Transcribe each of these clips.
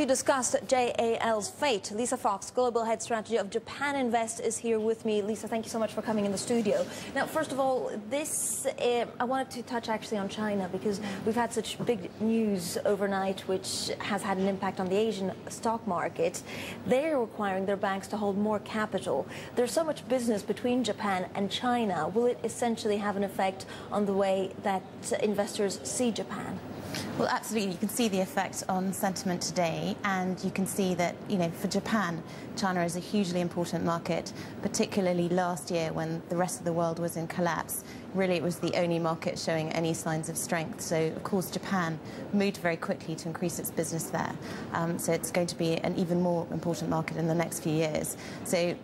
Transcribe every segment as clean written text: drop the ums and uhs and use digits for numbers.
To discuss JAL's fate, Lisa Fox, Global Head Strategy of JapanInvest, is here with me. Lisa, thank you so much for coming in the studio. Now, first of all, I wanted to touch actually on China, because we've had such big news overnight which has had an impact on the Asian stock market. They're requiring their banks to hold more capital. There's so much business between Japan and China. Will it essentially have an effect on the way that investors see Japan? Well, absolutely. You can see the effect on sentiment today, and you can see that, for Japan, China is a hugely important market, particularly last year when the rest of the world was in collapse. Really, it was the only market showing any signs of strength. So, of course, Japan moved very quickly to increase its business there. So it's going to be an even more important market in the next few years. So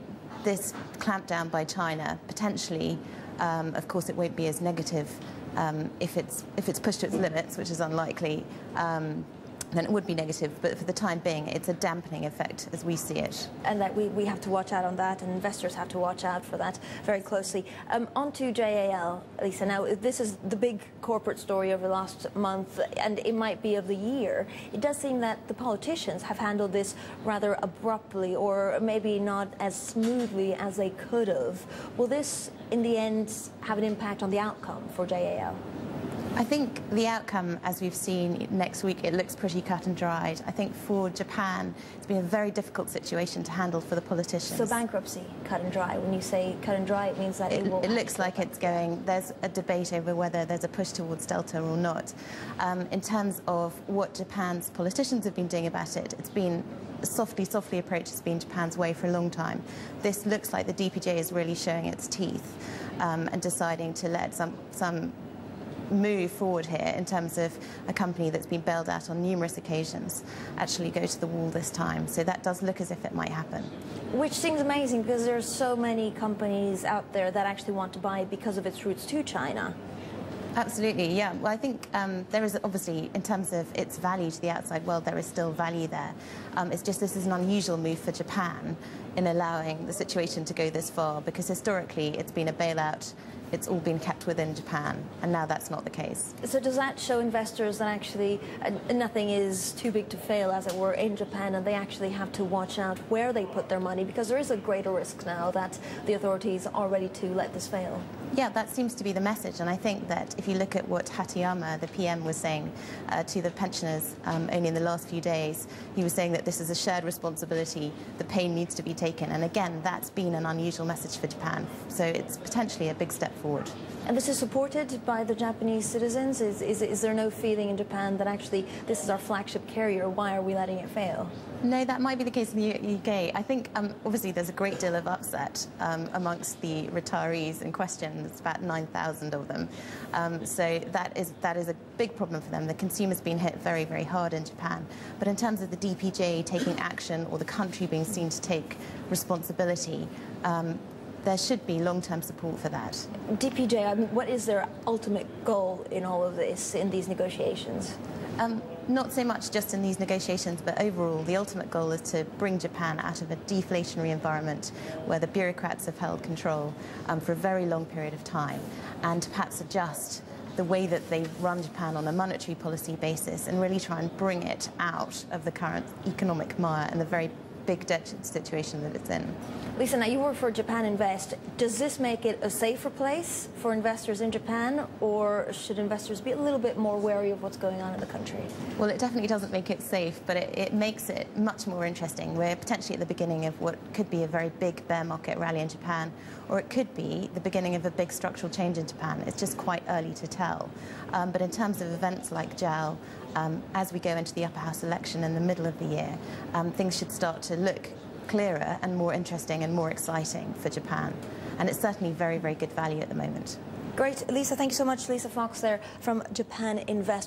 this clampdown by China, potentially, of course, it won't be as negative if it's pushed to its limits, which is unlikely, then it would be negative. But for the time being, it's a dampening effect as we see it. And that we have to watch out on that, and investors have to watch out for that very closely. On to JAL, Lisa. Now, this is the big corporate story over the last month, and it might be of the year. It does seem that the politicians have handled this rather abruptly, or maybe not as smoothly as they could have. Will this, in the end, have an impact on the outcome for JAL? I think the outcome, as we've seen next week, it looks pretty cut and dried. I think for Japan, it's been a very difficult situation to handle for the politicians. So bankruptcy, cut and dry. When you say cut and dry, it means that it will... It looks like it's going... There's a debate over whether there's a push towards Delta or not. In terms of what Japan's politicians have been doing about it, it's been a softly approach has been Japan's way for a long time. This looks like the DPJ is really showing its teeth and deciding to let some move forward here in terms of a company that's been bailed out on numerous occasions actually go to the wall this time. So that does look as if it might happen. Which seems amazing, because there are so many companies out there that actually want to buy it because of its roots to China. Absolutely, yeah. Well, I think there is obviously, in terms of its value to the outside world, there is still value there. It's just this is an unusual move for Japan in allowing the situation to go this far, because historically it's been a bailout. It's all been kept within Japan, and now that's not the case. So does that show investors that actually nothing is too big to fail, as it were, in Japan, and they actually have to watch out where they put their money, because there is a greater risk now that the authorities are ready to let this fail? Yeah, that seems to be the message, and I think that if you look at what Hatayama, the PM, was saying to the pensioners only in the last few days, he was saying that this is a shared responsibility, the pain needs to be taken, and again, that's been an unusual message for Japan, so it's potentially a big step forward. And this is supported by the Japanese citizens? Is there no feeling in Japan that actually this is our flagship carrier, why are we letting it fail? No, that might be the case in the UK. I think, obviously, there's a great deal of upset amongst the retirees in question. There's about 9,000 of them. So that is a big problem for them. The consumer's been hit very, very hard in Japan. But in terms of the DPJ taking action, or the country being seen to take responsibility, there should be long-term support for that. DPJ, I mean, what is their ultimate goal in all of this, in these negotiations? Not so much just in these negotiations, but overall, the ultimate goal is to bring Japan out of a deflationary environment where the bureaucrats have held control for a very long period of time, and to perhaps adjust the way that they run Japan on a monetary policy basis and really try and bring it out of the current economic mire and the very big debt situation that it's in. Lisa, now you work for JapanInvest. Does this make it a safer place for investors in Japan, or should investors be a little bit more wary of what's going on in the country? Well, it definitely doesn't make it safe, but it makes it much more interesting. We're potentially at the beginning of what could be a very big bear market rally in Japan, or it could be the beginning of a big structural change in Japan. It's just quite early to tell. But in terms of events like JAL, as we go into the upper house election in the middle of the year, things should start to look clearer and more interesting and more exciting for Japan. And it's certainly very, very good value at the moment. Great. Lisa, thank you so much. Lisa Fox there from JapanInvest.